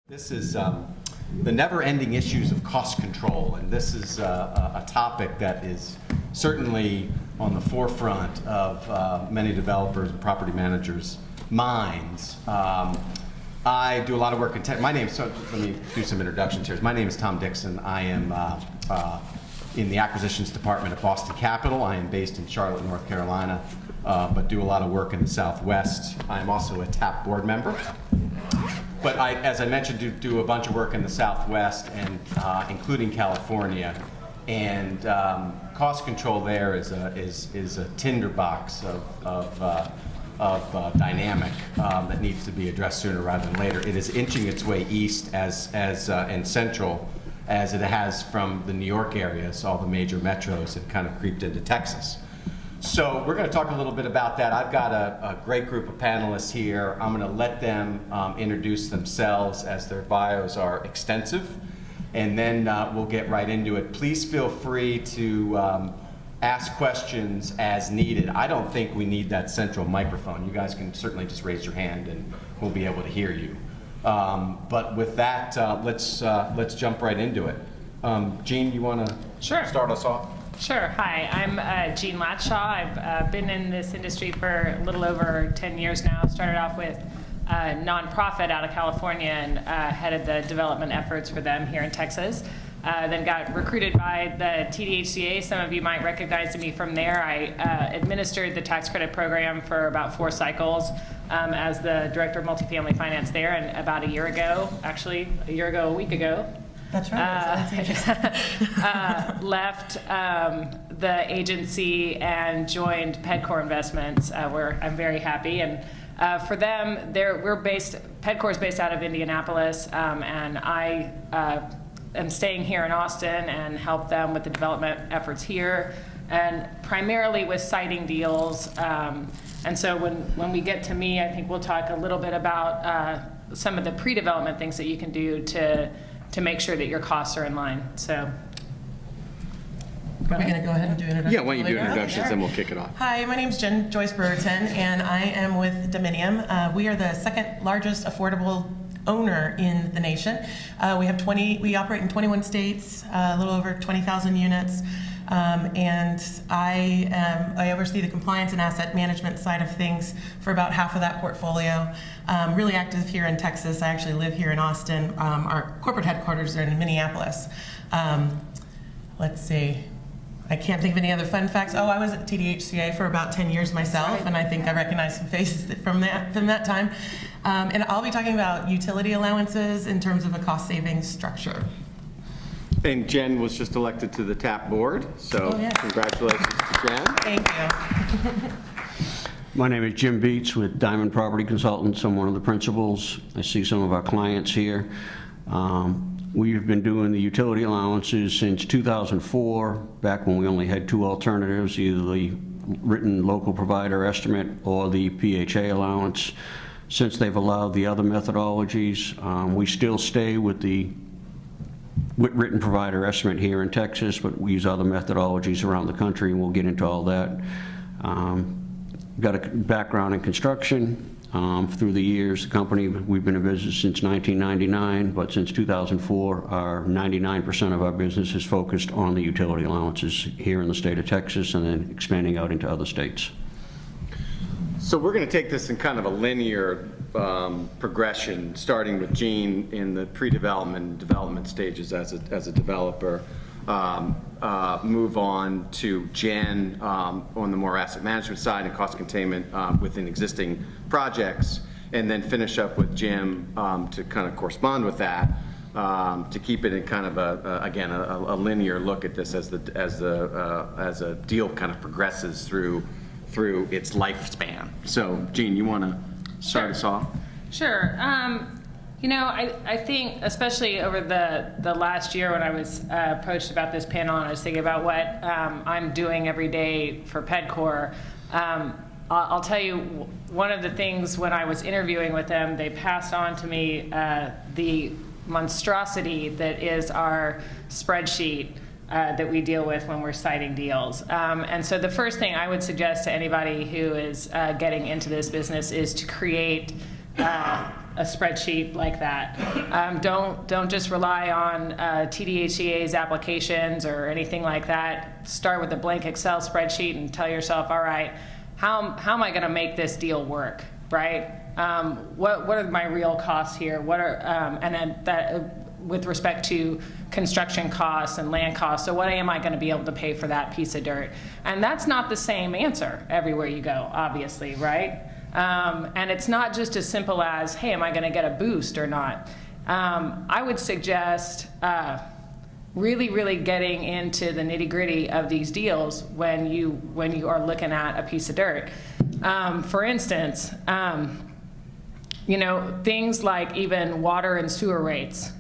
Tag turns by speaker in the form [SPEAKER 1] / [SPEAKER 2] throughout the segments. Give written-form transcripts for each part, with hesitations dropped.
[SPEAKER 1] This is the never-ending issues of cost control, and this is a topic that is certainly on the forefront of many developers and property managers' minds. I do a lot of work in tech. Let me do some introductions here. My name is Tom Dixon. I am in the acquisitions department at Boston Capital. I am based in Charlotte, North Carolina, but do a lot of work in the Southwest. I am also a TAP board member. But as I mentioned, do a bunch of work in the Southwest, and including California. And cost control there is a tinderbox of dynamic that needs to be addressed sooner rather than later. It is inching its way east and central as it has from the New York area, so all the major metros have kind of creeped into Texas. So we're going to talk a little bit about that. I've got a great group of panelists here. I'm going to let them introduce themselves, as their bios are extensive, and then we'll get right into it. Please feel free to ask questions as needed. I don't think we need that central microphone. You guys can certainly just raise your hand and we'll be able to hear you. But with that, let's jump right into it. Jean, you want to start us off?
[SPEAKER 2] Sure. Hi, I'm Jean Latshaw. I've been in this industry for a little over 10 years now. Started off with a nonprofit out of California and headed the development efforts for them here in Texas. Then got recruited by the TDHCA. Some of you might recognize me from there. I administered the tax credit program for about 4 cycles as the director of multifamily finance there. And about a week ago,
[SPEAKER 3] that's right.
[SPEAKER 2] Left the agency and joined Pedcore Investments, where I'm very happy. And for them, Pedcore is based out of Indianapolis, and I am staying here in Austin and help them with the development efforts here, and primarily with siting deals. And so when we get to me, I think we'll talk a little bit about some of the pre-development things that you can do to make sure that your costs are in line. So,
[SPEAKER 3] are we going to go ahead and do introductions?
[SPEAKER 1] Yeah, why don't you do introductions, then we'll kick it off.
[SPEAKER 3] Hi, my name is Jen Joyce Brewerton, and I am with Dominium. We are the second largest affordable owner in the nation. We operate in 21 states, a little over 20,000 units. And I oversee the compliance and asset management side of things for about half of that portfolio. Really active here in Texas. I actually live here in Austin. Our corporate headquarters are in Minneapolis. Let's see. I can't think of any other fun facts. Oh, I was at TDHCA for about 10 years myself, and I think I recognize some faces from that time. And I'll be talking about utility allowances in terms of a cost savings structure.
[SPEAKER 1] And Jen was just elected to the TAP board, so Congratulations to Jen.
[SPEAKER 3] Thank you.
[SPEAKER 4] My name is Jim Beats with Diamond Property Consultants. I'm one of the principals. I see some of our clients here. We've been doing the utility allowances since 2004, back when we only had 2 alternatives, either the written local provider estimate or the PHA allowance. Since they've allowed the other methodologies, we still stay with the written provider estimate here in Texas, but we use other methodologies around the country, and we'll get into all that. Got a background in construction. Through the years, the company, we've been in business since 1999, but since 2004, 99% of our business is focused on the utility allowances here in the state of Texas and then expanding out into other states.
[SPEAKER 1] So we're going to take this in kind of a linear progression, starting with Jean in the pre-development and development stages as a developer. Move on to Jen on the more asset management side and cost containment within existing projects, and then finish up with Jim to kind of correspond with that, to keep it in kind of a linear look at this as a deal kind of progresses through its lifespan. So Jean, you want to start us off?
[SPEAKER 2] Sure. You know, I think, especially over the last year when I was approached about this panel and I was thinking about what I'm doing every day for Pedcore, I'll tell you, one of the things when I was interviewing with them, they passed on to me the monstrosity that is our spreadsheet that we deal with when we're citing deals. And so the first thing I would suggest to anybody who is getting into this business is to create a spreadsheet like that. Don't just rely on TDHCA's applications or anything like that. Start with a blank Excel spreadsheet and tell yourself, all right, how am I going to make this deal work, right? What are my real costs here? What are and then that with respect to construction costs and land costs. So what am I going to be able to pay for that piece of dirt? And that's not the same answer everywhere you go, obviously, right? And it's not just as simple as, hey, am I going to get a boost or not? I would suggest really getting into the nitty-gritty of these deals when you are looking at a piece of dirt. For instance, you know, things like even water and sewer rates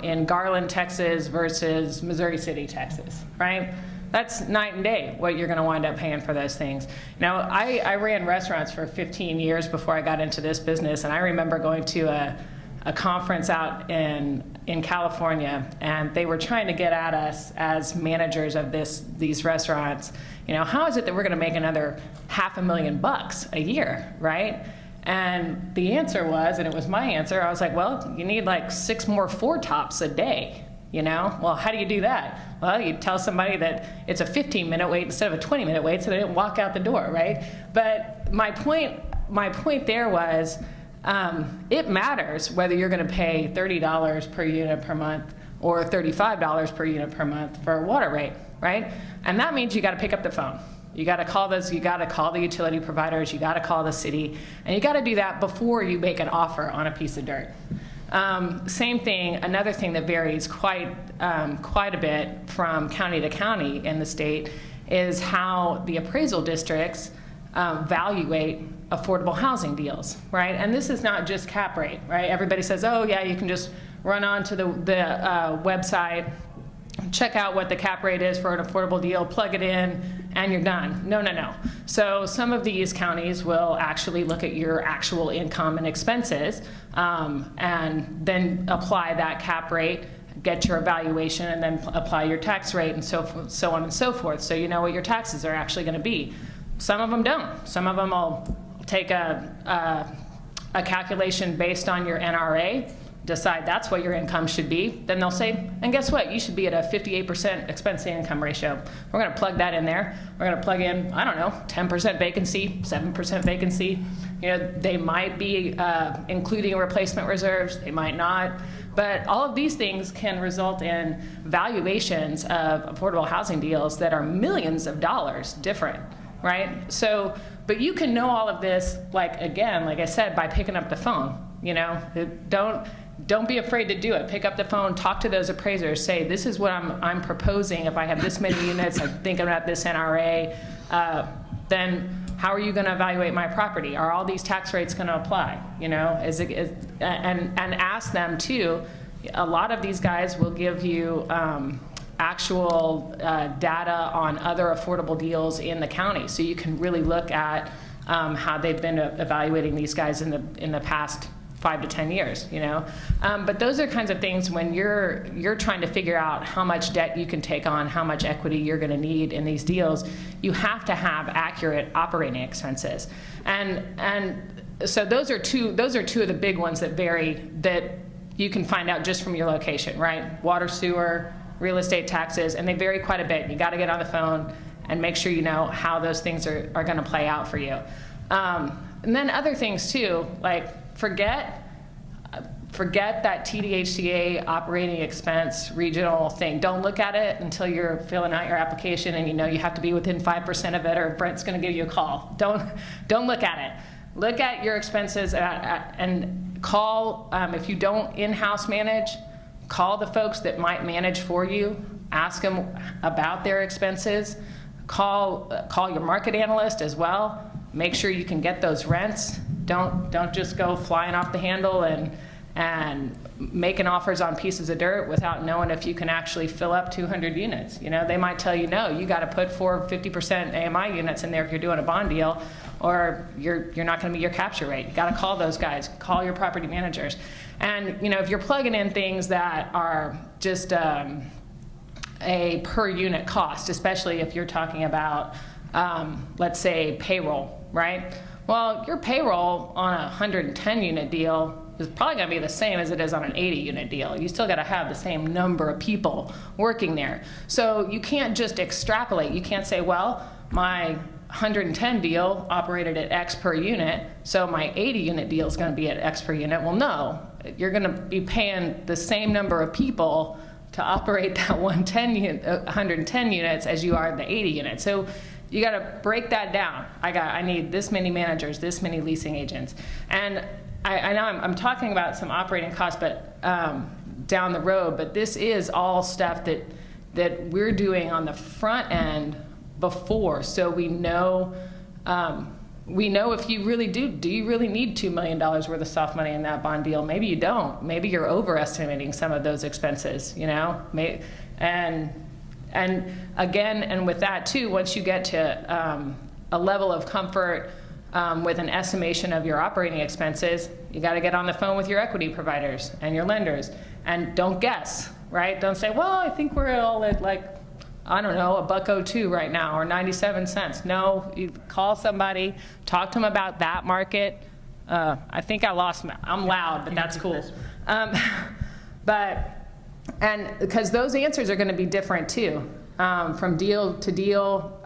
[SPEAKER 2] in Garland, Texas versus Missouri City, Texas, right? That's night and day what you're going to wind up paying for those things. Now, I ran restaurants for 15 years before I got into this business, and I remember going to a conference out in California, and they were trying to get at us as managers of these restaurants. You know, how is it that we're going to make another $500,000 a year, right? And the answer was, and it was my answer, I was like, well, you need like 6 more 4-tops a day, you know? Well, how do you do that? Well, you tell somebody that it's a 15-minute wait instead of a 20-minute wait so they don't walk out the door, right? But my point there was, it matters whether you're going to pay $30 per unit per month or $35 per unit per month for a water rate, right? And that means you got to pick up the phone. You got to call those. You got to call the utility providers. You got to call the city, and you got to do that before you make an offer on a piece of dirt. Same thing. Another thing that varies quite a bit from county to county in the state is how the appraisal districts evaluate affordable housing deals, right? And this is not just cap rate, right? Everybody says, oh yeah, you can just run onto the website, check out what the cap rate is for an affordable deal, plug it in, and you're done. No. So some of these counties will actually look at your actual income and expenses and then apply that cap rate, get your evaluation, and then apply your tax rate, and so on and so forth. So you know what your taxes are actually going to be. Some of them don't. Some of them will take a calculation based on your NRA, decide that's what your income should be. Then they'll say, and guess what? You should be at a 58% expense to income ratio. We're going to plug that in there. We're going to plug in, I don't know, 10% vacancy, 7% vacancy. You know, they might be including replacement reserves. They might not. But all of these things can result in valuations of affordable housing deals that are millions of dollars different, right? So, but you can know all of this, like I said, by picking up the phone. You know, don't be afraid to do it. Pick up the phone, talk to those appraisers, say, this is what I'm proposing. If I have this many units, I'm thinking about this NRA, then how are you going to evaluate my property? Are all these tax rates going to apply? You know, and ask them too. A lot of these guys will give you actual data on other affordable deals in the county, so you can really look at how they've been evaluating these guys in the past 5 to 10 years, you know. But those are kinds of things when you're trying to figure out how much debt you can take on, how much equity you're going to need in these deals. You have to have accurate operating expenses, and so those are two of the big ones that vary, that you can find out just from your location, right? Water, sewer, real estate taxes, and they vary quite a bit. You got to get on the phone and make sure you know how those things are going to play out for you. And then other things too, like forget that TDHCA operating expense regional thing. Don't look at it until you're filling out your application and you know you have to be within 5% of it, or Brent's going to give you a call. Don't look at it. Look at your expenses and call, if you don't in-house manage, call the folks that might manage for you. Ask them about their expenses. Call your market analyst as well. Make sure you can get those rents. Don't just go flying off the handle and making offers on pieces of dirt without knowing if you can actually fill up 200 units. You know, they might tell you, no, you got to put 50% AMI units in there if you're doing a bond deal, or you're not going to meet your capture rate. You got to call those guys. Call your property managers. And you know, if you're plugging in things that are just a per unit cost, especially if you're talking about, let's say, payroll, right? Well, your payroll on a 110 unit deal is probably going to be the same as it is on an 80-unit deal. You still got to have the same number of people working there. So you can't just extrapolate. You can't say, well, my 110 deal operated at X per unit, so my 80-unit deal is going to be at X per unit. Well, no. You're going to be paying the same number of people to operate that 110 units as you are the 80 units. So you got to break that down. I need this many managers, this many leasing agents. And I know I'm talking about some operating costs, but down the road, but this is all stuff that we're doing on the front end before, so we know if you really do you really need $2 million worth of soft money in that bond deal? Maybe you don't. Maybe you're overestimating some of those expenses, you know? And again, and with that too, once you get to a level of comfort with an estimation of your operating expenses, you got to get on the phone with your equity providers and your lenders. And don't guess, right? Don't say, well, I think we're all at like, I don't know, $1.02 right now, or 97 cents. No, you call somebody, talk to them about that market. I think I'm loud, but that's cool. And because those answers are going to be different too, from deal to deal,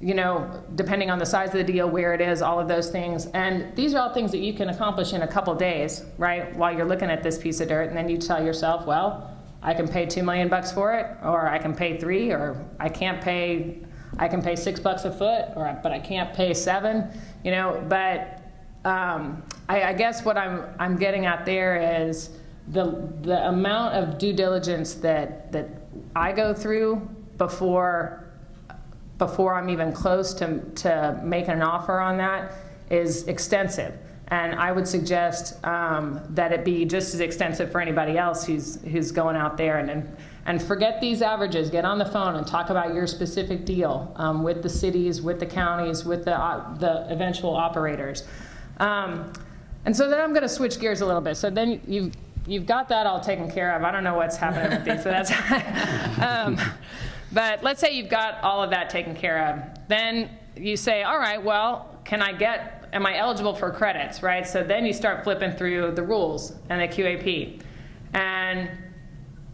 [SPEAKER 2] you know, depending on the size of the deal, where it is, all of those things. And these are all things that you can accomplish in a couple days, right, while you're looking at this piece of dirt, and then you tell yourself, well, I can pay $2 million for it, or I can pay $3 million, or I can pay $6 a foot, but I can't pay $7, you know. But I guess what I'm getting at there is the amount of due diligence that I go through before I'm even close to making an offer on that is extensive. And I would suggest that it be just as extensive for anybody else who's going out there. And forget these averages. Get on the phone and talk about your specific deal with the cities, with the counties, with the eventual operators. And so then I'm going to switch gears a little bit. So then you've got that all taken care of. I don't know what's happening with these. So that's but let's say you've got all of that taken care of. Then you say, all right, well, am I eligible for credits, right? So then you start flipping through the rules and the QAP. And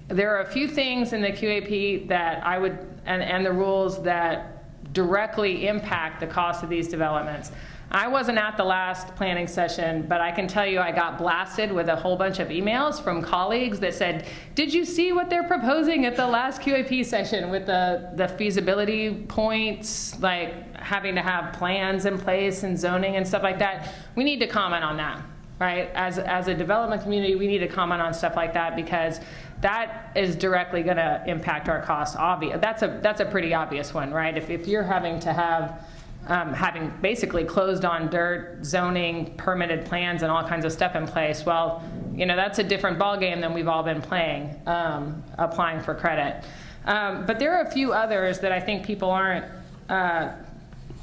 [SPEAKER 2] there are a few things in the QAP that I would, and the rules that directly impact the cost of these developments. I wasn't at the last planning session, but I can tell you I got blasted with a whole bunch of emails from colleagues that said, did you see what they're proposing at the last QAP session with the feasibility points, like having to have plans in place and zoning and stuff like that? We need to comment on that, right? As a development community, we need to comment on stuff like that, because that is directly going to impact our costs. That's a pretty obvious one, right? If you're having to have having basically closed on dirt, zoning, permitted plans, and all kinds of stuff in place, well, you know, that's a different ballgame than we've all been playing, applying for credit. But there are a few others that I think people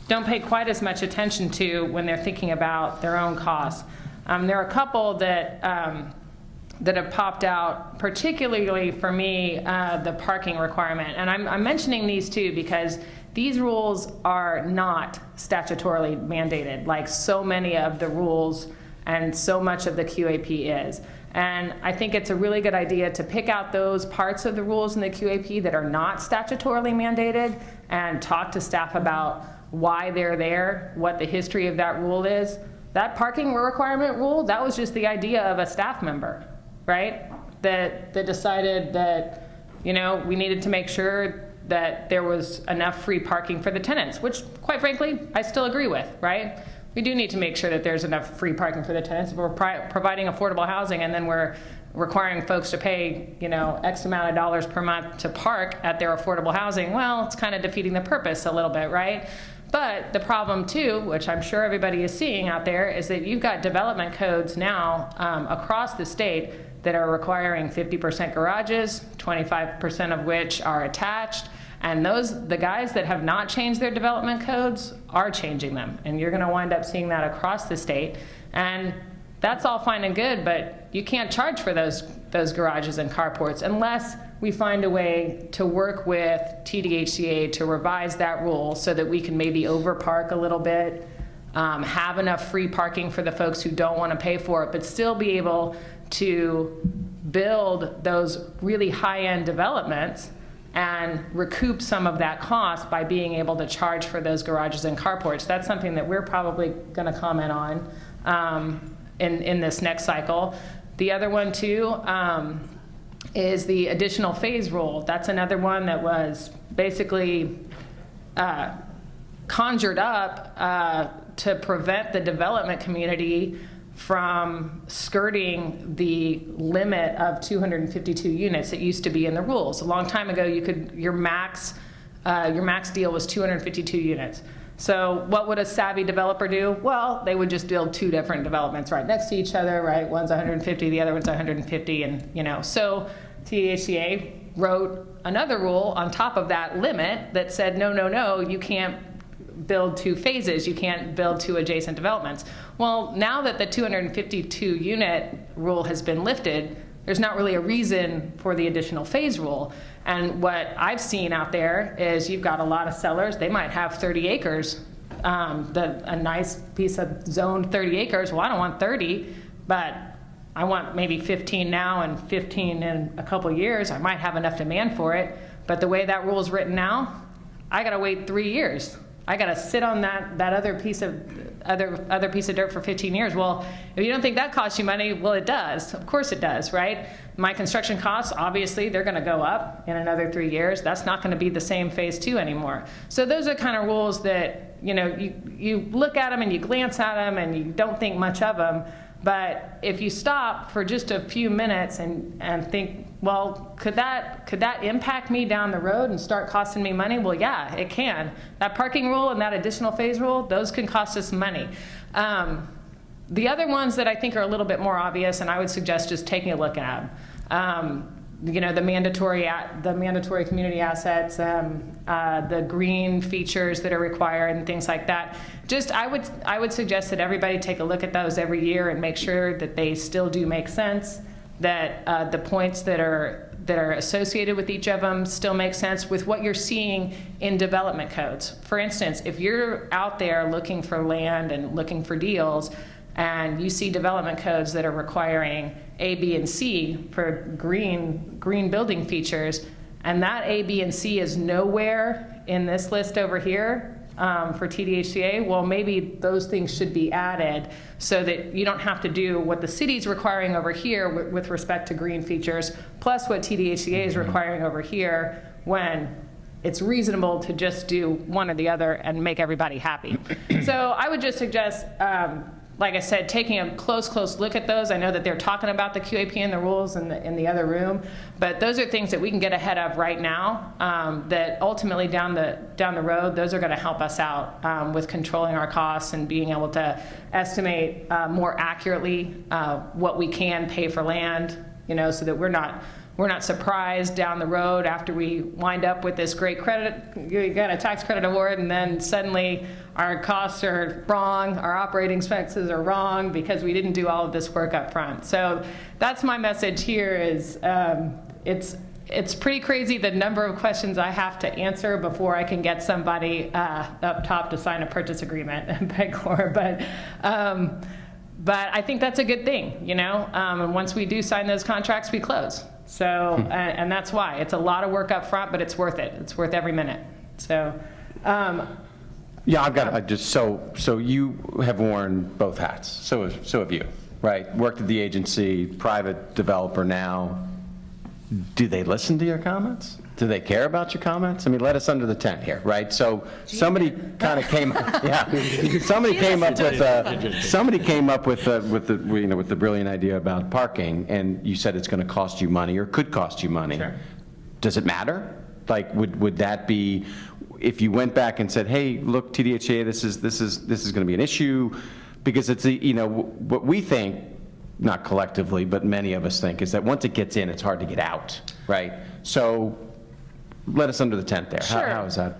[SPEAKER 2] don't pay quite as much attention to when they're thinking about their own costs. There are a couple that have popped out, particularly for me, the parking requirement. And I'm mentioning these two because these rules are not statutorily mandated, like so many of the rules and so much of the QAP is. And I think it's a really good idea to pick out those parts of the rules in the QAP that are not statutorily mandated and talk to staff about why they're there, what the history of that rule is. That parking requirement rule, that was just the idea of a staff member, right? That decided that, you know, we needed to make sure that there was enough free parking for the tenants, which, quite frankly, I still agree with, right? We do need to make sure that there's enough free parking for the tenants. If we're providing affordable housing and then we're requiring folks to pay, you know, X amount of dollars per month to park at their affordable housing, well, it's kind of defeating the purpose a little bit, right? But the problem too, which I'm sure everybody is seeing out there, is that you've got development codes now across the state that are requiring 50% garages, 25% of which are attached. And the guys that have not changed their development codes are changing them. And you're going to wind up seeing that across the state. And that's all fine and good, but you can't charge for those garages and carports unless we find a way to work with TDHCA to revise that rule so that we can maybe overpark a little bit have enough free parking for the folks who don't want to pay for it, but still be able to build those really high-end developments and recoup some of that cost by being able to charge for those garages and carports. That's something that we're probably going to comment on in this next cycle. The other one too is the additional phase rule. That's another one that was basically conjured up to prevent the development community from skirting the limit of 252 units that used to be in the rules. A long time ago, your max deal was 252 units. So what would a savvy developer do? Well, they would just build two different developments right next to each other, right? One's 150, the other one's 150, and So TDHCA wrote another rule on top of that limit that said, no, you can't build two phases. You can't build two adjacent developments. Well, now that the 252 unit rule has been lifted, there's not really a reason for the additional phase rule. And what I've seen out there is you've got a lot of sellers. They might have 30 acres, a nice piece of zoned 30 acres. Well, I don't want 30, but I want maybe 15 now and 15 in a couple of years. I might have enough demand for it. But the way that rule is written now, I got to wait 3 years. I got to sit on that other piece of dirt for 15 years. Well, if you don't think that costs you money, well, it does. Of course it does, right? My construction costs, obviously, they're going to go up in another 3 years. That's not going to be the same phase 2 anymore. So those are kind of rules that, you look at them and you glance at them and you don't think much of them. But if you stop for just a few minutes and think, well, could that impact me down the road and start costing me money? Well, yeah, it can. That parking rule and that additional phase rule, those can cost us money. The other ones that I think are a little bit more obvious, and I would suggest just taking a look at them. The mandatory community assets, the green features that are required, and things like that. I would suggest that everybody take a look at those every year and make sure that they still do make sense, that the points that are associated with each of them still make sense with what you're seeing in development codes. For instance, if you're out there looking for land and looking for deals, and you see development codes that are requiring A, B, and C for green building features, and that A, B, and C is nowhere in this list over here for TDHCA, well, maybe those things should be added so that you don't have to do what the city's requiring over here with respect to green features, plus what TDHCA is requiring over here, when it's reasonable to just do one or the other and make everybody happy. So I would just suggest, like I said, taking a close look at those. I know that they're talking about the QAP and the rules in the other room, but those are things that we can get ahead of right now, that ultimately down the road, those are going to help us out with controlling our costs and being able to estimate more accurately what we can pay for land, so that we're not surprised down the road after we wind up with this great credit. You got a tax credit award, and then suddenly our costs are wrong, our operating expenses are wrong because we didn't do all of this work up front. So that's my message here is it's pretty crazy the number of questions I have to answer before I can get somebody up top to sign a purchase agreement at PEDCor. But I think that's a good thing, and once we do sign those contracts, we close. So, and that's why. It's a lot of work up front, but it's worth it. It's worth every minute. So,
[SPEAKER 5] yeah, so you have worn both hats. So have you, right? Worked at the agency, private developer now. Do they listen to your comments? Do they care about your comments? I mean, let us under the tent here, right? So somebody kind of came, somebody came up with the brilliant idea about parking, and you said it's going to cost you money or could cost you money.
[SPEAKER 2] Sure. Does
[SPEAKER 5] it matter? Like, would that be, if you went back and said, hey, look, TDHCA, this is going to be an issue, because it's what we think, not collectively, but many of us think, is that once it gets in, it's hard to get out, right? So let us under the tent there.
[SPEAKER 2] Sure.
[SPEAKER 5] How is that?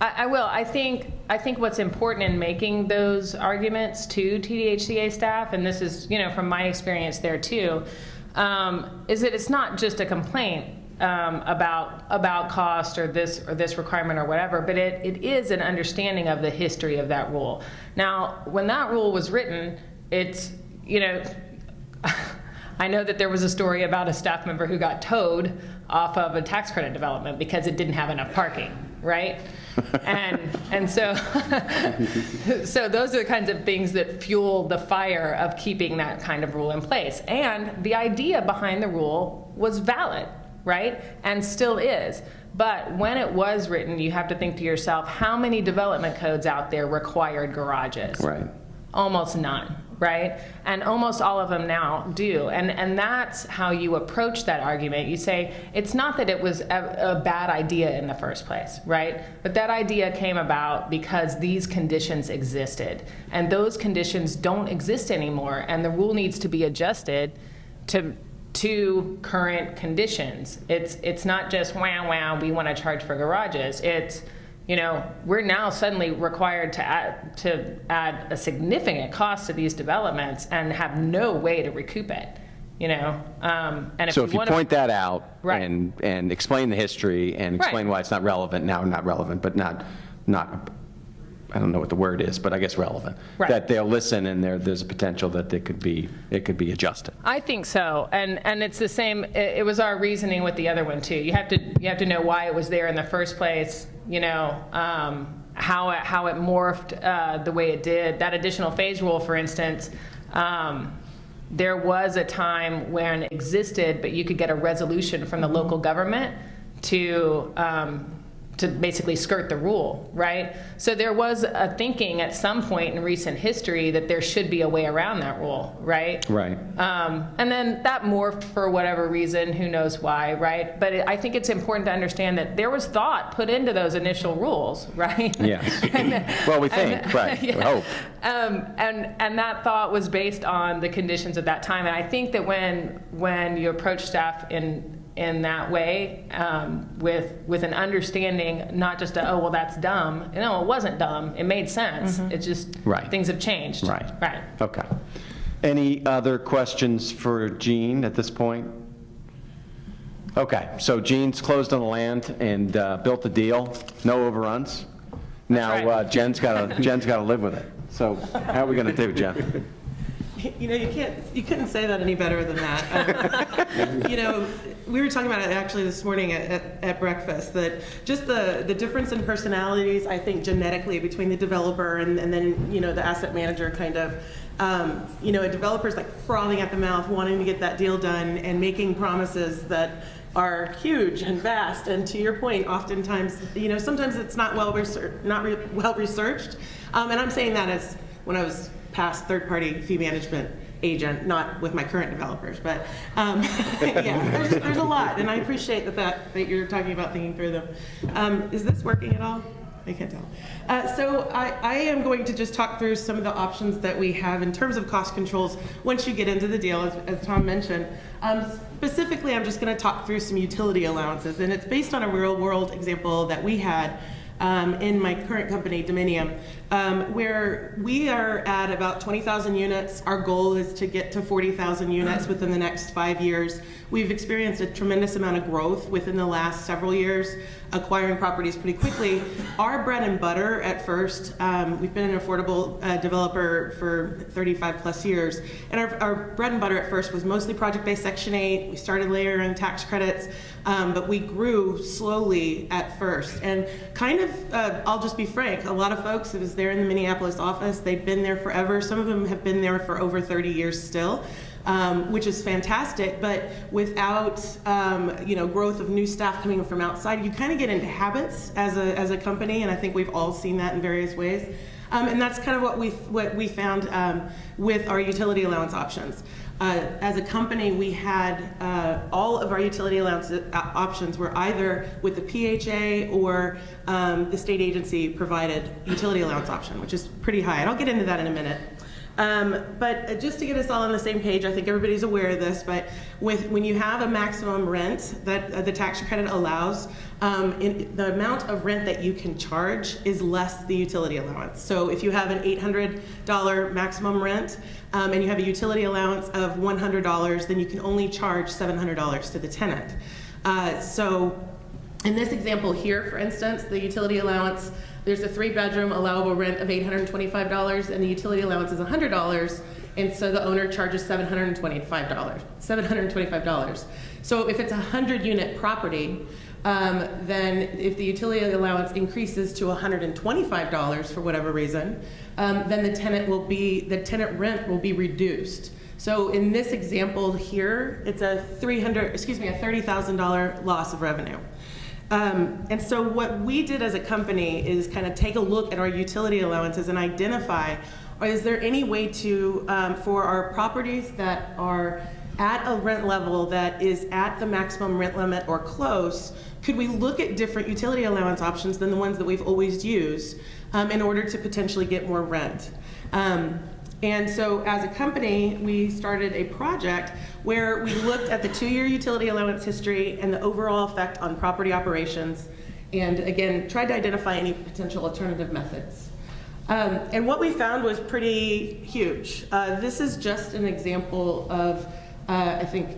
[SPEAKER 2] I will. I think what's important in making those arguments to TDHCA staff, and this is from my experience there too, is that it's not just a complaint. about cost or this requirement or whatever, but it is an understanding of the history of that rule. Now, when that rule was written, it's, I know that there was a story about a staff member who got towed off of a tax credit development because it didn't have enough parking, right? And so so those are the kinds of things that fuel the fire of keeping that kind of rule in place. And the idea behind the rule was valid, right? And still is. But when it was written, you have to think to yourself, how many development codes out there required garages?
[SPEAKER 5] Right.
[SPEAKER 2] Almost none, right? And almost all of them now do. And that's how you approach that argument. You say, it's not that it was a bad idea in the first place, right? But that idea came about because these conditions existed. And those conditions don't exist anymore. And the rule needs to be adjusted to current conditions. It's not just, wow, we want to charge for garages. It's, we're now suddenly required to add a significant cost to these developments and have no way to recoup it. And if
[SPEAKER 5] So if you point that out,
[SPEAKER 2] right,
[SPEAKER 5] and explain the history and explain
[SPEAKER 2] right,
[SPEAKER 5] why it's not relevant, but not I don't know what the word is, but I guess relevant,
[SPEAKER 2] right,
[SPEAKER 5] that they'll listen and there's a potential that it could be adjusted.
[SPEAKER 2] I think so, and it's the same. It was our reasoning with the other one too. You have to know why it was there in the first place. How it morphed the way it did. That additional phase rule, for instance, there was a time when it existed, but you could get a resolution from the local government to basically skirt the rule, right? So there was a thinking at some point in recent history that there should be a way around that rule, right?
[SPEAKER 5] Right.
[SPEAKER 2] And then that morphed for whatever reason, who knows why, right? But I think it's important to understand that there was thought put into those initial rules, right?
[SPEAKER 5] Yes. Well, we think, right,
[SPEAKER 2] yeah.
[SPEAKER 5] We hope.
[SPEAKER 2] And that thought was based on the conditions at that time. And I think that when you approach staff in that way, with an understanding, not just that's dumb. No, it wasn't dumb. It made sense.
[SPEAKER 3] Mm-hmm.
[SPEAKER 2] It's just
[SPEAKER 5] right,
[SPEAKER 2] things have changed.
[SPEAKER 5] Right.
[SPEAKER 2] Right.
[SPEAKER 5] Okay. Any other questions for Jean at this point? Okay. So Jean's closed on the land and built the deal. No overruns. Now
[SPEAKER 2] right.
[SPEAKER 5] Jen's got to live with it. So how are we going to do, Jen?
[SPEAKER 3] You couldn't say that any better than that. We were talking about it actually this morning at breakfast, that just the difference in personalities, I think genetically, between the developer and then, the asset manager kind of, a developer's like frothing at the mouth, wanting to get that deal done and making promises that are huge and vast. And to your point, oftentimes, sometimes it's not well researched. And I'm saying that as when I was past third-party fee management agent, not with my current developers, but yeah, there's a lot, and I appreciate that you're talking about thinking through them. Is this working at all? I can't tell. So I am going to just talk through some of the options that we have in terms of cost controls once you get into the deal, as Tom mentioned. Specifically, I'm just going to talk through some utility allowances, and it's based on a real-world example that we had in my current company, Dominium, where we are at about 20,000 units. Our goal is to get to 40,000 units within the next 5 years. We've experienced a tremendous amount of growth within the last several years, acquiring properties pretty quickly. Our bread and butter at first, we've been an affordable developer for 35 plus years, and our bread and butter at first was mostly project-based Section 8. We started layering tax credits, but we grew slowly at first. And kind of, I'll just be frank, a lot of folks, it was there in the Minneapolis office, they've been there forever. Some of them have been there for over 30 years still. Which is fantastic, but without growth of new staff coming from outside, you kind of get into habits as a company, and I think we've all seen that in various ways. And that's kind of what we found with our utility allowance options. As a company, we had all of our utility allowance options were either with the PHA or the state agency provided utility allowance option, which is pretty high, and I'll get into that in a minute. But just to get us all on the same page, I think everybody's aware of this, but when you have a maximum rent that the tax credit allows, the amount of rent that you can charge is less the utility allowance. So if you have an $800 maximum rent and you have a utility allowance of $100, then you can only charge $700 to the tenant. So in this example here, for instance, the utility allowance, there's a 3-bedroom allowable rent of $825, and the utility allowance is $100, and so the owner charges $725. So if it's a 100-unit property, then if the utility allowance increases to $125 for whatever reason, then the tenant rent will be reduced. So in this example here, it's a $30,000 loss of revenue. And so what we did as a company is kind of take a look at our utility allowances and identify, is there any way to, for our properties that are at a rent level that is at the maximum rent limit or close, could we look at different utility allowance options than the ones that we've always used in order to potentially get more rent? And so as a company, we started a project where we looked at the 2-year utility allowance history and the overall effect on property operations, and again, tried to identify any potential alternative methods. And what we found was pretty huge. This is just an example of, I think,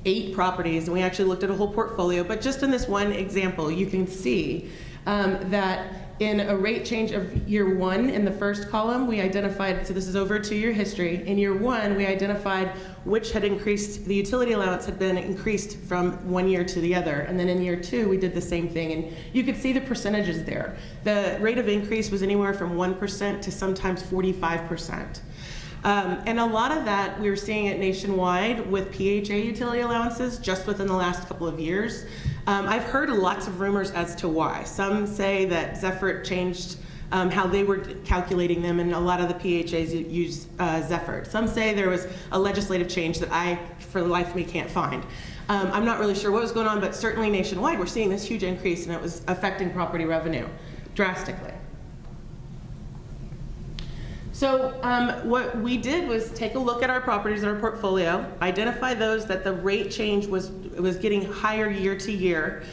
[SPEAKER 3] 8 properties, and we actually looked at a whole portfolio, but just in this one example, you can see that in a rate change of year 1 in the first column, we identified, so this is over a 2-year history, in year 1, we identified which had increased, the utility allowance had been increased from one year to the other, and then in year 2, we did the same thing, and you could see the percentages there. The rate of increase was anywhere from 1% to sometimes 45%. And a lot of that, we were seeing it nationwide with PHA utility allowances just within the last couple of years. I've heard lots of rumors as to why. Some say that Zephyr changed how they were calculating them, and a lot of the PHAs use Zephyr. Some say there was a legislative change that I, for the life of me, can't find. I'm not really sure what was going on, but certainly nationwide, we're seeing this huge increase, and it was affecting property revenue drastically. So what we did was take a look at our properties in our portfolio, identify those that the rate change was getting higher year to year.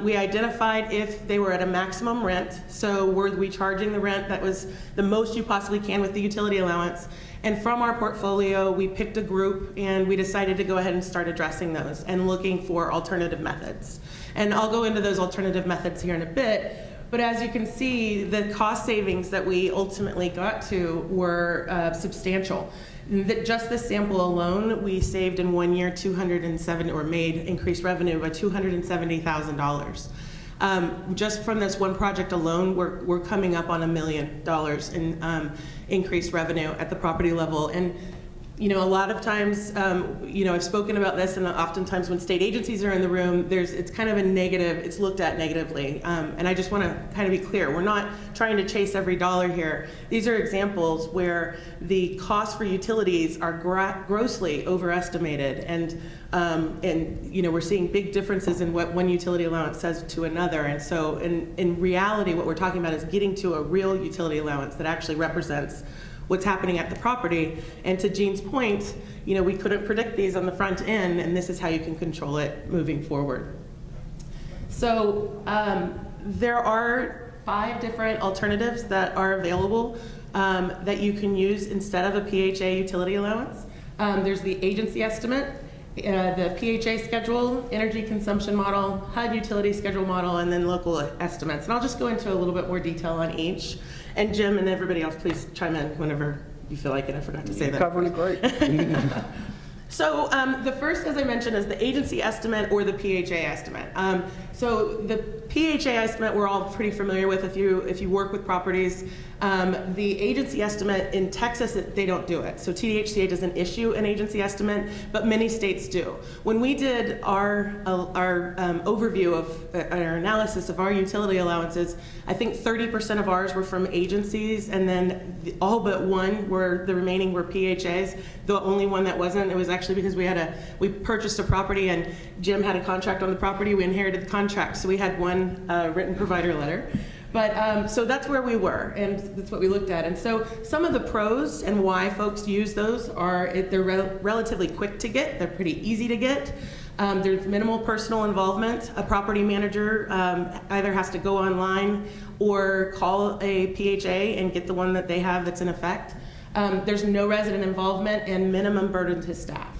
[SPEAKER 3] We identified if they were at a maximum rent, so were we charging the rent that was the most you possibly can with the utility allowance. And from our portfolio, we picked a group and we decided to go ahead and start addressing those and looking for alternative methods. And I'll go into those alternative methods here in a bit. But as you can see, the cost savings that we ultimately got to were substantial. Just this sample alone, we saved in 1 year made increased revenue by $270,000. Just from this one project alone, we're coming up on $1 million in increased revenue at the property level. And you know, a lot of times, you know, I've spoken about this, and oftentimes when state agencies are in the room, it's kind of a negative, it's looked at negatively. And I just want to kind of be clear, we're not trying to chase every dollar here. These are examples where the costs for utilities are grossly overestimated, and you know, we're seeing big differences in what one utility allowance says to another. And so in reality, what we're talking about is getting to a real utility allowance that actually represents what's happening at the property. And to Jean's point, you know, we couldn't predict these on the front end, and this is how you can control it moving forward. So there are 5 different alternatives that are available that you can use instead of a PHA utility allowance. There's the agency estimate, the PHA schedule, energy consumption model, HUD utility schedule model, and then local estimates. And I'll just go into a little bit more detail on each. And Jim and everybody else, please chime in whenever you feel like it. I forgot to say that.
[SPEAKER 4] Covering it great.
[SPEAKER 3] So the first, as I mentioned, is the agency estimate or the PHA estimate. So the PHA estimate we're all pretty familiar with if you work with properties. The agency estimate in Texas, they don't do it. So TDHCA doesn't issue an agency estimate, but many states do. When we did our overview of our analysis of our utility allowances, I think 30% of ours were from agencies, and then all but the remaining were PHAs. The only one that wasn't, it was actually because we purchased a property and Jim had a contract on the property. We inherited the contract, so we had one written provider letter. But so that's where we were, and that's what we looked at. And so some of the pros and why folks use those are they're relatively quick to get. They're pretty easy to get. There's minimal personal involvement. A property manager either has to go online or call a PHA and get the one that they have that's in effect. There's no resident involvement and minimum burden to staff.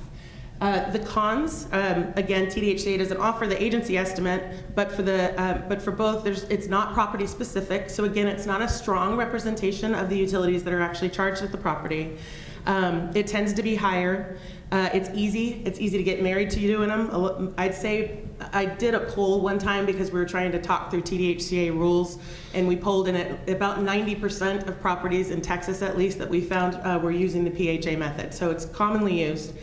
[SPEAKER 3] The cons, again, TDHCA doesn't offer the agency estimate, but for both, it's not property specific. So again, it's not a strong representation of the utilities that are actually charged at the property. It tends to be higher. It's easy to get married to doing them. I'd say I did a poll one time because we were trying to talk through TDHCA rules, and we polled, and about 90% of properties in Texas, at least, that we found were using the PHA method. So it's commonly used.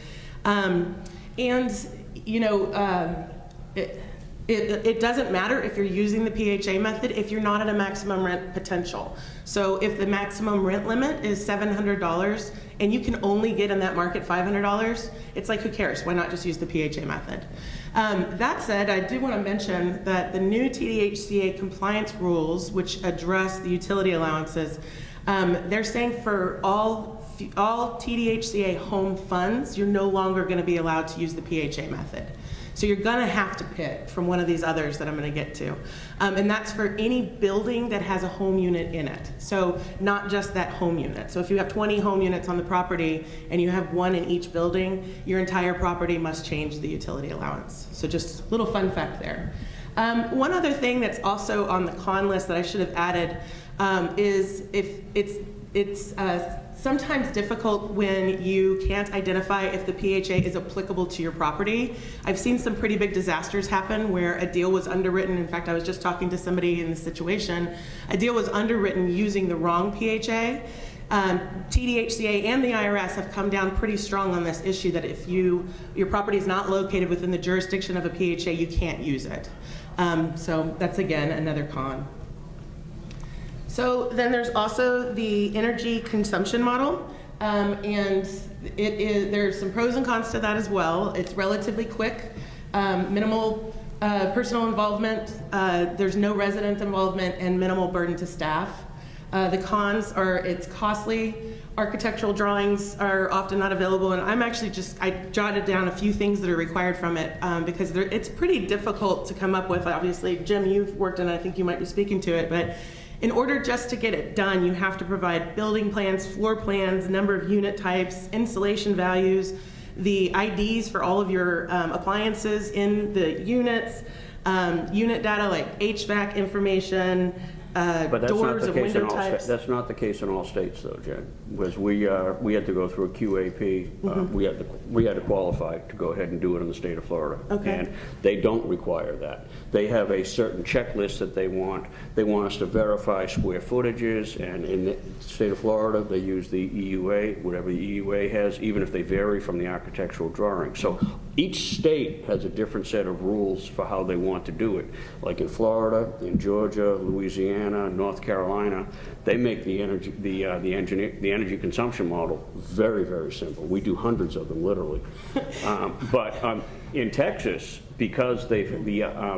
[SPEAKER 3] It doesn't matter if you're using the PHA method if you're not at a maximum rent potential. So if the maximum rent limit is $700 and you can only get in that market $500, it's like, who cares? Why not just use the PHA method? That said, I do want to mention that the new TDHCA compliance rules, which address the utility allowances, they're saying for all TDHCA home funds, you're no longer going to be allowed to use the PHA method. So you're going to have to pick from one of these others that I'm going to get to. And that's for any building that has a home unit in it. So not just that home unit. So if you have 20 home units on the property and you have one in each building, your entire property must change the utility allowance. So just a little fun fact there. One other thing that's also on the con list that I should have added is if it's sometimes difficult when you can't identify if the PHA is applicable to your property. I've seen some pretty big disasters happen where a deal was underwritten. In fact, I was just talking to somebody in this situation. A deal was underwritten using the wrong PHA. TDHCA and the IRS have come down pretty strong on this issue that if your property is not located within the jurisdiction of a PHA, you can't use it. So that's, again, another con. So then there's also the energy consumption model, and there's some pros and cons to that as well. It's relatively quick, minimal personal involvement, there's no resident involvement, and minimal burden to staff. The cons are it's costly, architectural drawings are often not available, and I jotted down a few things that are required from it because it's pretty difficult to come up with. Obviously, Jim, you've worked in it, I think you might be speaking to it, but in order just to get it done, you have to provide building plans, floor plans, number of unit types, insulation values, the IDs for all of your appliances in the units, unit data like HVAC information,
[SPEAKER 4] But that's not
[SPEAKER 3] doors
[SPEAKER 4] the
[SPEAKER 3] and
[SPEAKER 4] case in
[SPEAKER 3] window
[SPEAKER 4] all
[SPEAKER 3] types.
[SPEAKER 4] That's not the case in all states, though, Jen. Because we had to go through a QAP. We had to qualify to go ahead and do it in the state of Florida.
[SPEAKER 3] Okay.
[SPEAKER 4] And they don't require that. They have a certain checklist that they want. They want us to verify square footages, and in the state of Florida, they use the EUA, whatever the EUA has, even if they vary from the architectural drawing. So each state has a different set of rules for how they want to do it. Like in Florida, in Georgia, Louisiana, North Carolina, they make the energy consumption model very, very simple. We do hundreds of them, literally. But in Texas, because the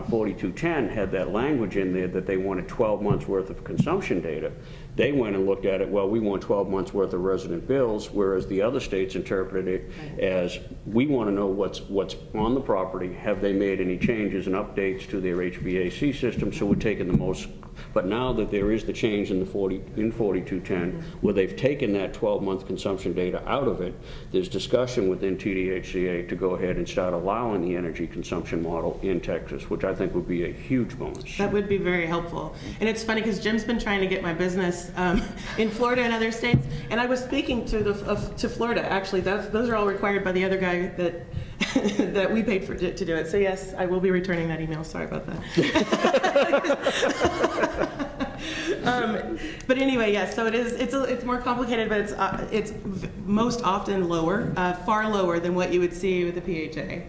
[SPEAKER 4] 4210 had that language in there that they wanted 12 months worth of consumption data, they went and looked at it, well, we want 12 months worth of resident bills, whereas the other states interpreted it as, we want to know what's on the property, have they made any changes and updates to their HVAC system, so we're taking the most. But now that there is the change in 4210, where they've taken that 12-month consumption data out of it, there's discussion within TDHCA to go ahead and start allowing the energy consumption model in Texas, which I think would be a huge bonus.
[SPEAKER 3] That would be very helpful. And it's funny because Jim's been trying to get my business in Florida and other states, and I was speaking to Florida, actually. Those are all required by the other guy that that we paid for to do it. So yes, I will be returning that email. Sorry about that. But anyway, yes. So it's more complicated, but it's most often lower, far lower than what you would see with the PHA.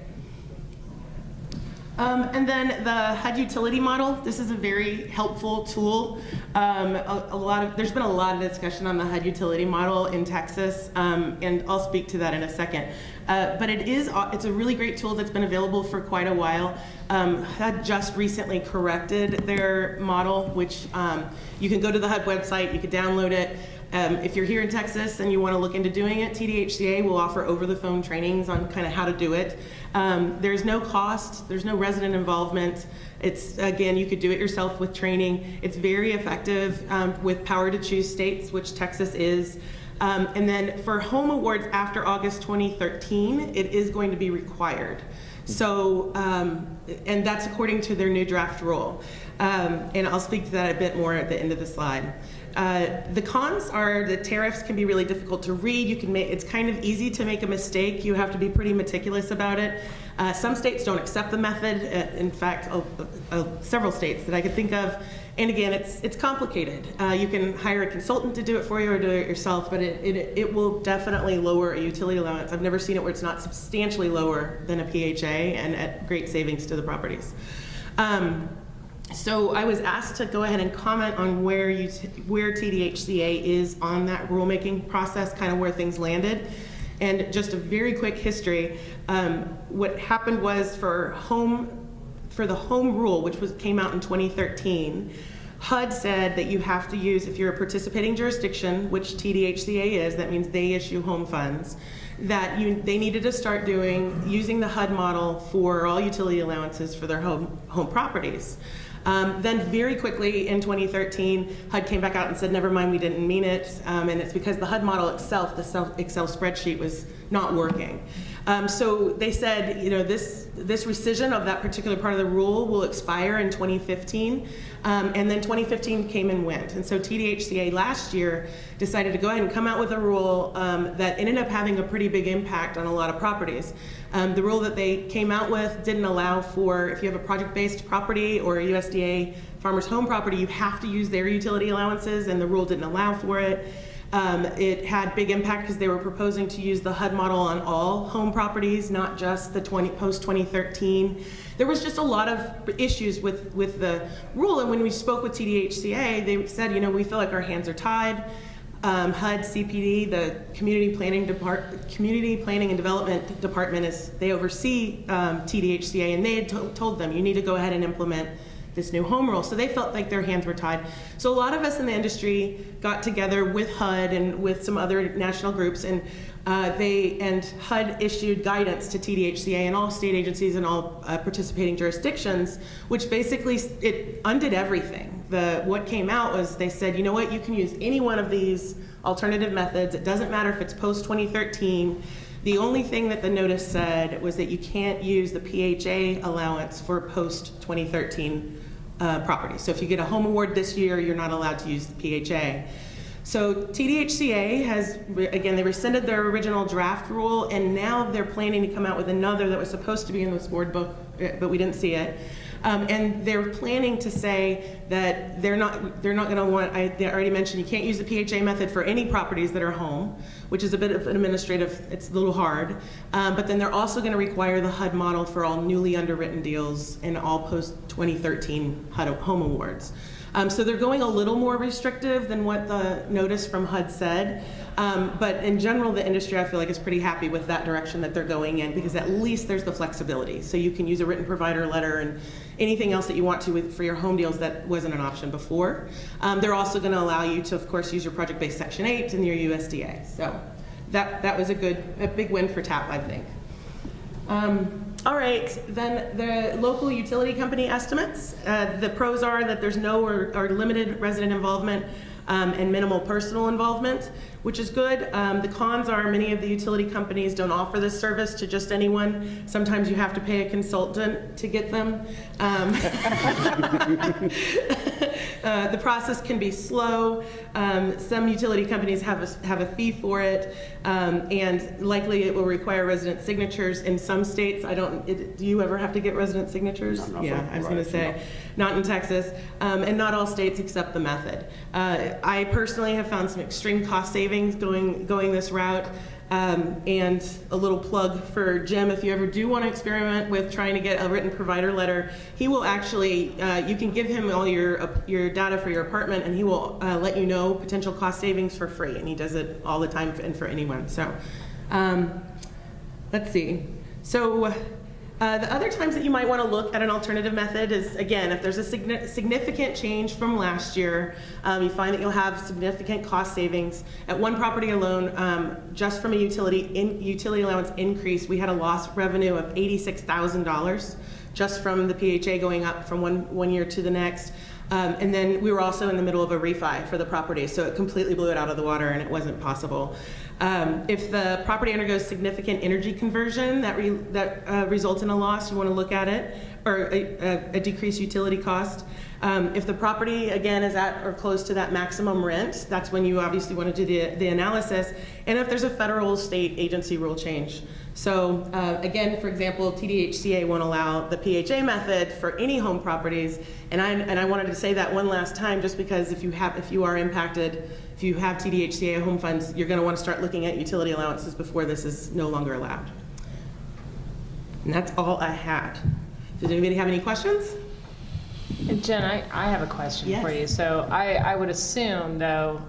[SPEAKER 3] And then the HUD utility model. This is a very helpful tool. There's been a lot of discussion on the HUD utility model in Texas, and I'll speak to that in a second. But it's a really great tool that's been available for quite a while. HUD just recently corrected their model, which you can go to the HUD website, you can download it. If you're here in Texas and you want to look into doing it, TDHCA will offer over-the-phone trainings on kind of how to do it. There's no cost, there's no resident involvement. Again, you could do it yourself with training. It's very effective with power to choose states, which Texas is. And then for home awards after August 2013, it is going to be required. So, and that's according to their new draft rule. And I'll speak to that a bit more at the end of the slide. The cons are the tariffs can be really difficult to read. It's kind of easy to make a mistake. You have to be pretty meticulous about it. Some states don't accept the method. In fact, several states that I could think of. And again, it's complicated. You can hire a consultant to do it for you or do it yourself, but it will definitely lower a utility allowance. I've never seen it where it's not substantially lower than a PHA and at great savings to the properties. So I was asked to go ahead and comment on where TDHCA is on that rulemaking process, kind of where things landed. And just a very quick history, what happened was for the home rule, which came out in 2013, HUD said that you have to use, if you're a participating jurisdiction, which TDHCA is, that means they issue home funds, that they needed to start using the HUD model for all utility allowances for their home properties. Then very quickly in 2013, HUD came back out and said, never mind, we didn't mean it. And it's because the HUD model itself, the Excel spreadsheet, was not working. So they said, this rescission of that particular part of the rule will expire in 2015. And then 2015 came and went. And so TDHCA last year decided to go ahead and come out with a rule that ended up having a pretty big impact on a lot of properties. The rule that they came out with didn't allow for, if you have a project-based property or a USDA farmer's home property, you have to use their utility allowances, and the rule didn't allow for it. It had big impact because they were proposing to use the HUD model on all home properties, not just the post-2013. There was just a lot of issues with the rule, and when we spoke with TDHCA, they said, we feel like our hands are tied. HUD CPD, the Community Planning and Development Department, they oversee TDHCA, and they had told them, you need to go ahead and implement this new home rule. So they felt like their hands were tied. So a lot of us in the industry got together with HUD and with some other national groups, and HUD issued guidance to TDHCA and all state agencies and all participating jurisdictions, which basically it undid everything. What came out was they said, you know what, you can use any one of these alternative methods. It doesn't matter if it's post-2013. The only thing that the notice said was that you can't use the PHA allowance for post-2013 properties. So if you get a home award this year, you're not allowed to use the PHA. So TDHCA has, again, they rescinded their original draft rule, and now they're planning to come out with another that was supposed to be in this board book, but we didn't see it. And they're planning to say that they're not going to want, they already mentioned you can't use the PHA method for any properties that are home, which is a bit of an administrative, it's a little hard. But then they're also going to require the HUD model for all newly underwritten deals and all post-2013 HUD home awards. So they're going a little more restrictive than what the notice from HUD said. But in general, the industry, I feel like, is pretty happy with that direction that they're going in, because at least there's the flexibility. So you can use a written provider letter and anything else that you want to for your home deals that wasn't an option before. They're also going to allow you to, of course, use your project-based Section 8 and your USDA. So that was a big win for TAP, I think. All right, then the local utility company estimates. The pros are that there's no or limited resident involvement and minimal personal involvement, which is good. The cons are many of the utility companies don't offer this service to just anyone. Sometimes you have to pay a consultant to get them. The process can be slow. Some utility companies have a fee for it, and likely it will require resident signatures. In some states, do you ever have to get resident signatures? Yeah, I was going to say, not in Texas, and not all states accept the method. I personally have found some extreme cost savings going this route. And a little plug for Jim, if you ever do want to experiment with trying to get a written provider letter, he will actually, you can give him all your data for your apartment, and he will let you know potential cost savings for free, and he does it all the time and for anyone. So let's see. So the other times that you might want to look at an alternative method is, again, if there's a significant change from last year, you find that you'll have significant cost savings. At one property alone, just from a utility allowance increase, we had a lost revenue of $86,000 just from the PHA going up from one year to the next. And then we were also in the middle of a refi for the property, so it completely blew it out of the water and it wasn't possible. If the property undergoes significant energy conversion that results in a loss, you want to look at it, or a decreased utility cost. If the property, again, is at or close to that maximum rent, that's when you obviously want to do the analysis. And if there's a federal state agency rule change. So again, for example, TDHCA won't allow the PHA method for any home properties. And I wanted to say that one last time, just because if you are impacted, if you have TDHCA home funds, you're going to want to start looking at utility allowances before this is no longer allowed. And that's all I had. Does anybody have any questions?
[SPEAKER 2] Jen, I have a question
[SPEAKER 3] Yes.
[SPEAKER 2] for you. So I would assume, though,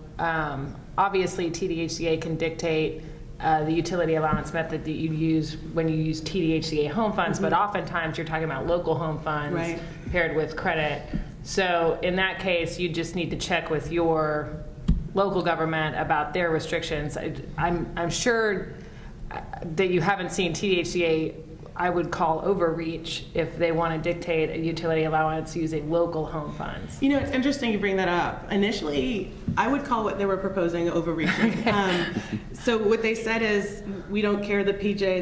[SPEAKER 2] obviously TDHCA can dictate the utility allowance method that you use when you use TDHCA home funds, but oftentimes you're talking about local home funds
[SPEAKER 3] Right.
[SPEAKER 2] paired with credit. So in that case, you just need to check with your local government about their restrictions. I'm sure that you haven't seen TDHCA, I would call overreach if they want to dictate a utility allowance using local home funds.
[SPEAKER 3] You know, it's interesting you bring that up. Initially, I would call what they were proposing overreaching. So what they said is, we don't care, the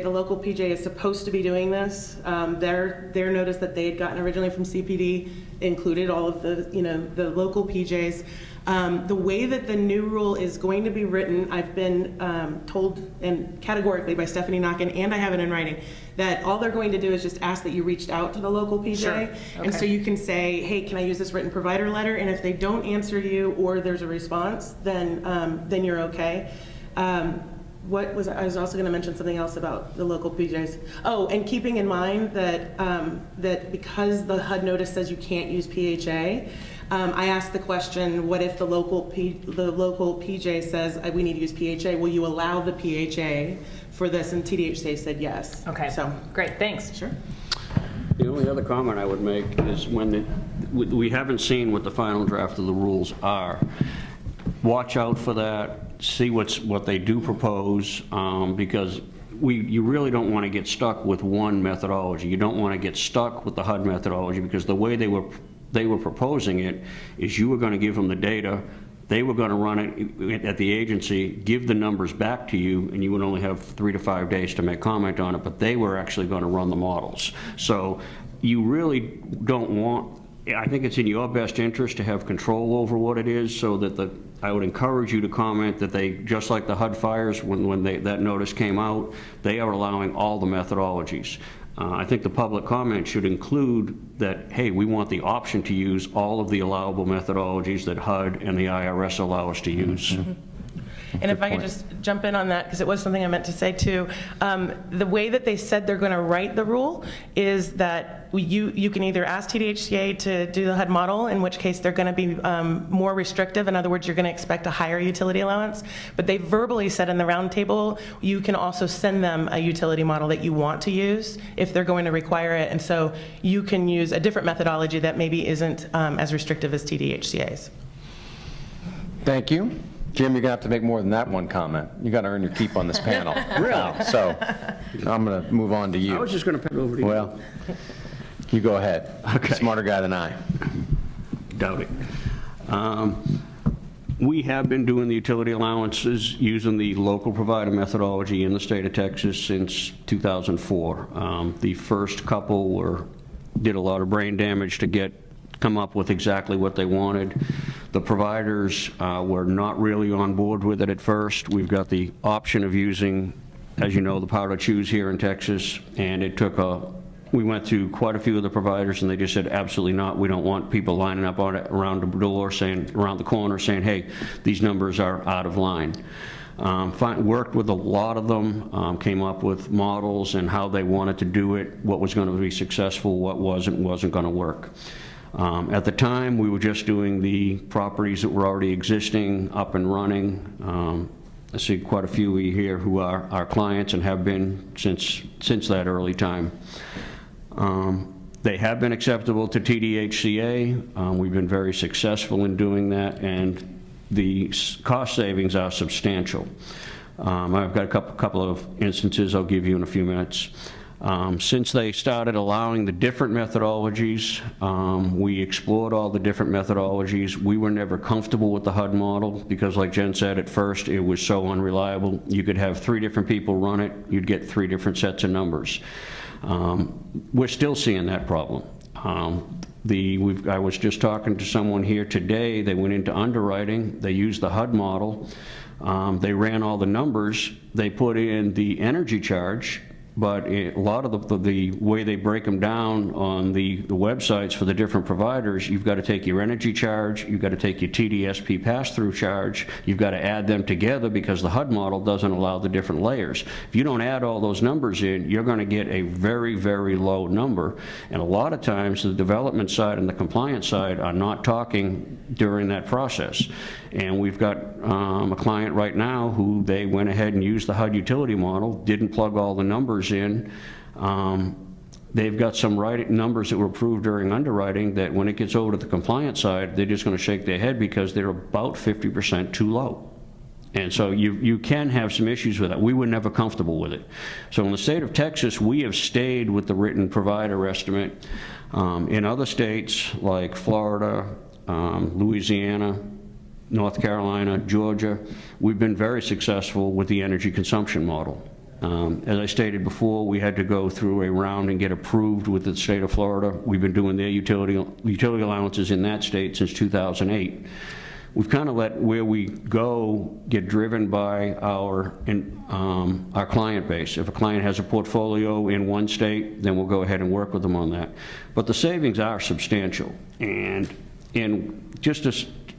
[SPEAKER 3] local PJ is supposed to be doing this. Their notice that they had gotten originally from CPD included all of the local PJs. The way that the new rule is going to be written, I've been told and categorically by Stephanie Knockin, and I have it in writing, that all they're going to do is just ask that you reached out to the local PJ.
[SPEAKER 2] Sure.
[SPEAKER 3] And so
[SPEAKER 2] Okay.
[SPEAKER 3] you can say, hey, can I use this written provider letter? And if they don't answer you or there's a response, then you're okay. I was also going to mention something else about the local PJs. Oh, and keeping in mind that that because the HUD notice says you can't use PHA, I asked the question, what if the local PJ says we need to use PHA? Will you allow the PHA for this? And TDHCA said yes.
[SPEAKER 2] Okay,
[SPEAKER 3] So,
[SPEAKER 2] great, thanks.
[SPEAKER 3] sure.
[SPEAKER 4] The only other comment I would make is we haven't seen what the final draft of the rules are. Watch out for that, see what they do propose, because you really don't want to get stuck with one methodology. You don't want to get stuck with the HUD methodology, because the way they were proposing it is you were going to give them the data, they were going to run it at the agency, give the numbers back to you, and you would only have 3 to 5 days to make comment on it, but they were actually going to run the models. So you really don't want, I think it's in your best interest to have control over what it is, so that I would encourage you to comment that they, just like the HUD fires, when that notice came out, they are allowing all the methodologies. I think the public comment should include that, hey, we want the option to use all of the allowable methodologies that HUD and the IRS allow us to use.
[SPEAKER 3] Mm-hmm. And if I could just jump in on that, because it was something I meant to say too. The way that they said they're going to write the rule is that you can either ask TDHCA to do the HUD model, in which case they're going to be more restrictive. In other words, you're going to expect a higher utility allowance. But they verbally said in the roundtable, you can also send them a utility model that you want to use if they're going to require it. And so you can use a different methodology that maybe isn't as restrictive as TDHCA's.
[SPEAKER 5] Thank you. Jim, you're going to have to make more than that one comment. You got to earn your keep on this panel. Really? So I'm going to move on to you.
[SPEAKER 4] I was just going to pass it over to you.
[SPEAKER 5] Well, you go ahead.
[SPEAKER 4] Okay.
[SPEAKER 5] Smarter guy than I.
[SPEAKER 4] Doubt it. We have been doing the utility allowances using the local provider methodology in the state of Texas since 2004. The first couple did a lot of brain damage to come up with exactly what they wanted. The providers were not really on board with it at first. We've got the option of using, as you know, the power to choose here in Texas, and we went through quite a few of the providers, and they just said, absolutely not. We don't want people lining up around the door, around the corner, saying, hey, these numbers are out of line. Worked with a lot of them, came up with models and how they wanted to do it, what was going to be successful, what wasn't going to work. At the time, we were just doing the properties that were already existing, up and running. I see quite a few here who are our clients and have been since that early time. They have been acceptable to TDHCA. We've been very successful in doing that, and the cost savings are substantial. I've got a couple of instances I'll give you in a few minutes. Since they started allowing the different methodologies, we explored all the different methodologies. We were never comfortable with the HUD model because, like Jen said, at first it was so unreliable. You could have 3 different people run it, you'd get 3 different sets of numbers. We're still seeing that problem. I was just talking to someone here today. They went into underwriting, they used the HUD model, they ran all the numbers, they put in the energy charge, but a lot of the way they break them down on the websites for the different providers, you've got to take your energy charge, you've got to take your TDSP pass-through charge, you've got to add them together because the HUD model doesn't allow the different layers. If you don't add all those numbers in, you're going to get a very, very low number. And a lot of times the development side and the compliance side are not talking during that process. And we've got a client right now who they went ahead and used the HUD utility model, didn't plug all the numbers in. They've got some numbers that were approved during underwriting that when it gets over to the compliance side, they're just going to shake their head because they're about 50% too low. And so you can have some issues with that. We were never comfortable with it. So in the state of Texas, we have stayed with the written provider estimate. In other states like Florida, Louisiana, North Carolina, Georgia, we've been very successful with the energy consumption model. As I stated before, we had to go through a round and get approved with the state of Florida. We've been doing their utility allowances in that state since 2008. We've kind of let where we go get driven by our client base. If a client has a portfolio in one state, then we'll go ahead and work with them on that. But the savings are substantial. And just to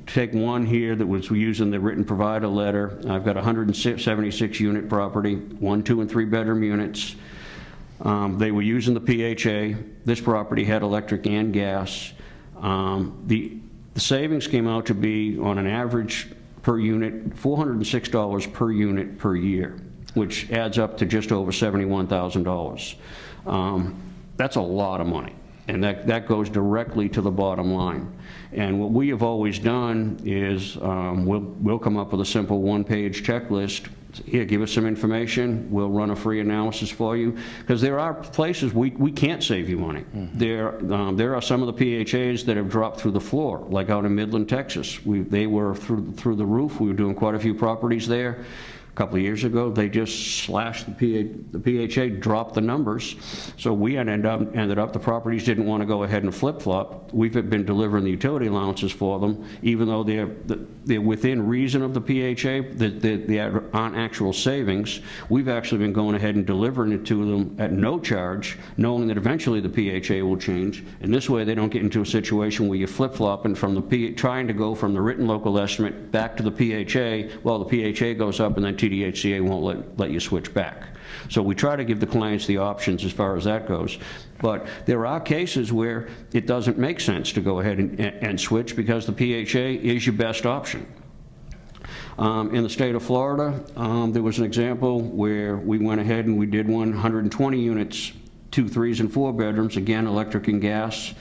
[SPEAKER 4] take one here that was using the written provider letter, I've got 176 unit property, 1, 2, and 3 bedroom units. They were using the PHA. This property had electric and gas. The savings came out to be, on an average per unit, $406 per unit per year, which adds up to just over $71,000. That's a lot of money. And that goes directly to the bottom line. And what we have always done is we'll come up with a simple one-page checklist. Here, give us some information. We'll run a free analysis for you. Because there are places we can't save you money. Mm-hmm. There are some of the PHAs that have dropped through the floor, like out in Midland, Texas. They were through the roof. We were doing quite a few properties there. A couple of years ago, they just slashed the PHA, dropped the numbers. So we ended up, the properties didn't want to go ahead and flip-flop. We've been delivering the utility allowances for them, even though they're within reason of the PHA, they aren't actual savings. We've actually been going ahead and delivering it to them at no charge, knowing that eventually the PHA will change. And this way, they don't get into a situation where you're flip-flopping from trying to go from the written local estimate back to the PHA. Well, the PHA goes up, and then TDHCA won't let you switch back. So we try to give the clients the options as far as that goes. But there are cases where it doesn't make sense to go ahead and switch because the PHA is your best option. In the state of Florida, there was an example where we went ahead and we did 120 units, 2, 3s, and 4 bedrooms, again, electric and gas.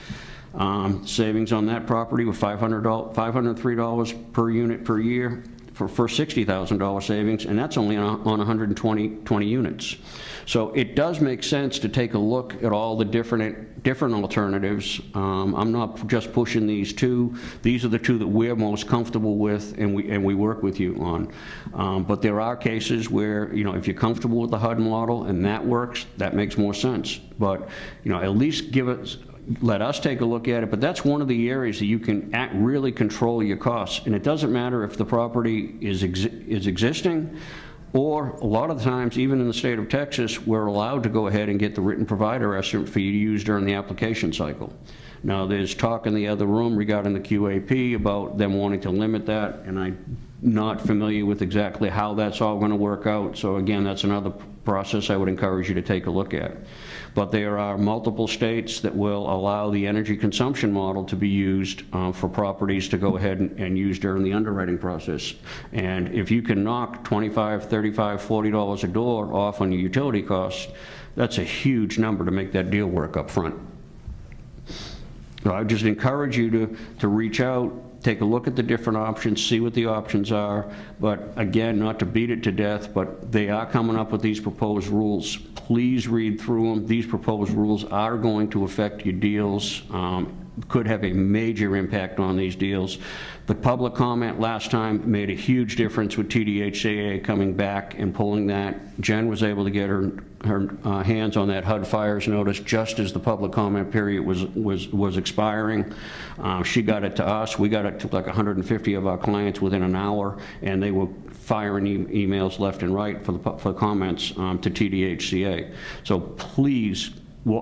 [SPEAKER 4] Savings on that property were $503 per unit per year. For $60,000 savings, and that's only on 120 units. So it does make sense to take a look at all the different alternatives. I'm not just pushing these 2. These are the 2 that we're most comfortable with, and we work with you on. But there are cases where, if you're comfortable with the HUD model and that works, that makes more sense. But at least let us take a look at it, but that's one of the areas that you can really control your costs. And it doesn't matter if the property is existing, or a lot of the times, even in the state of Texas, we're allowed to go ahead and get the written provider estimate for you to use during the application cycle. Now, there's talk in the other room regarding the QAP about them wanting to limit that, and I'm not familiar with exactly how that's all going to work out. So again, that's another process I would encourage you to take a look at. But there are multiple states that will allow the energy consumption model to be used for properties to go ahead and use during the underwriting process. And if you can knock $25, $35, $40 a door off on your utility costs, that's a huge number to make that deal work up front. So I just encourage you to reach out take a look at the different options, see what the options are, but again, not to beat it to death, but they are coming up with these proposed rules. Please read through them. These proposed rules are going to affect your deals, could have a major impact on these deals. The public comment last time made a huge difference with TDHCA coming back and pulling that. Jen was able to get her hands on that HUD fires notice just as the public comment period was expiring. She got it to us. We got it to like 150 of our clients within an hour, and they were firing emails left and right for comments to TDHCA. So please,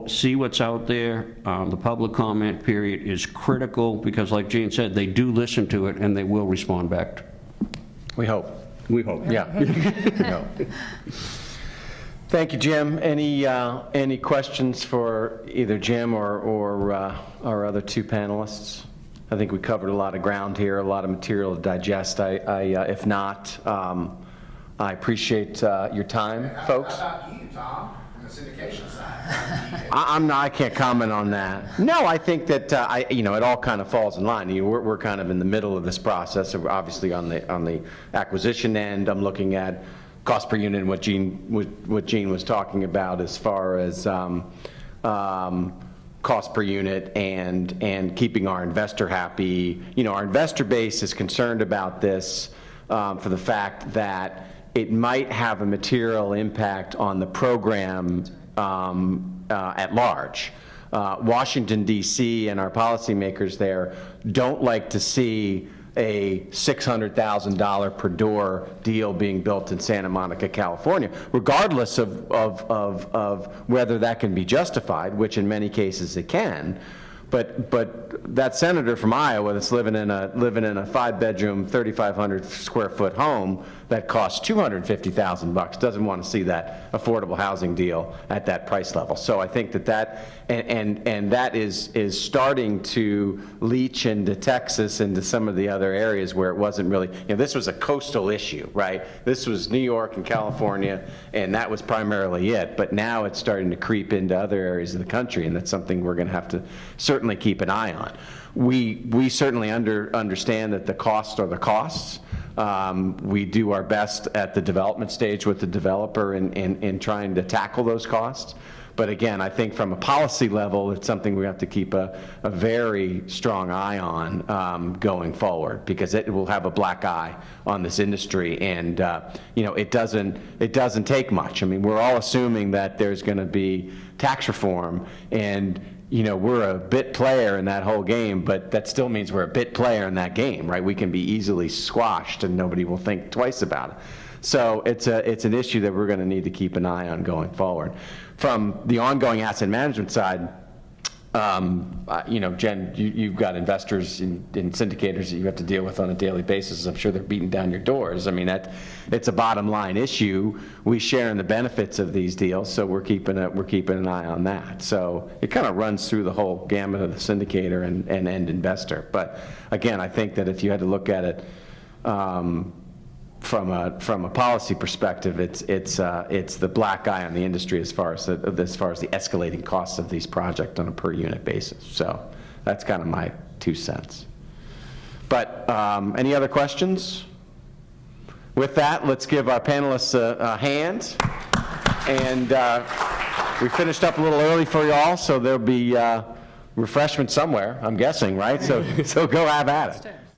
[SPEAKER 4] see what's out there. The public comment period is critical because, like Jane said, they do listen to it and they will respond back.
[SPEAKER 5] We hope.
[SPEAKER 4] We hope.
[SPEAKER 5] Yeah. We hope. Thank you, Jim. Any questions for either Jim or our other two panelists? I think we covered a lot of ground here, a lot of material to digest. If not, I appreciate your time, folks.
[SPEAKER 6] How about you, Tom, from the syndication side?
[SPEAKER 5] I can't comment on that. No, I think that it all kind of falls in line. We're kind of in the middle of this process. So obviously, on the acquisition end, I'm looking at cost per unit and what Gene was talking about as far as cost per unit and keeping our investor happy. Our investor base is concerned about this for the fact that it might have a material impact on the program at large. Washington, D.C. and our policymakers there don't like to see a $600,000 per door deal being built in Santa Monica, California, regardless of whether that can be justified, which in many cases it can. But that senator from Iowa that's living in a 5-bedroom, 3,500 square foot home that costs $250,000 doesn't want to see that affordable housing deal at that price level. So I think that is starting to leach into Texas, into some of the other areas where it wasn't really. This was a coastal issue, right? This was New York and California, and that was primarily it. But now it's starting to creep into other areas of the country, and that's something we're going to have to certainly keep an eye on. We certainly understand that the costs are the costs. We do our best at the development stage with the developer in trying to tackle those costs. But again, I think from a policy level, it's something we have to keep a very strong eye on going forward, because it will have a black eye on this industry. And it doesn't take much. I mean, we're all assuming that there's going to be tax reform, and we're a bit player in that whole game, but that still means we're a bit player in that game, right? We can be easily squashed and nobody will think twice about it. So it's an issue that we're going to need to keep an eye on going forward. From the ongoing asset management side, Jen, you've got investors and syndicators that you have to deal with on a daily basis. I'm sure they're beating down your doors. I mean, it's a bottom line issue. We share in the benefits of these deals, so we're keeping an eye on that. So it kind of runs through the whole gamut of the syndicator and end investor. But again, I think that if you had to look at it from a policy perspective, it's the black eye on the industry as far as the escalating costs of these projects on a per unit basis. So that's kind of my 2 cents. But any other questions? With that, let's give our panelists a hand. And we finished up a little early for you all, so there'll be refreshment somewhere, I'm guessing, right? So go have at it.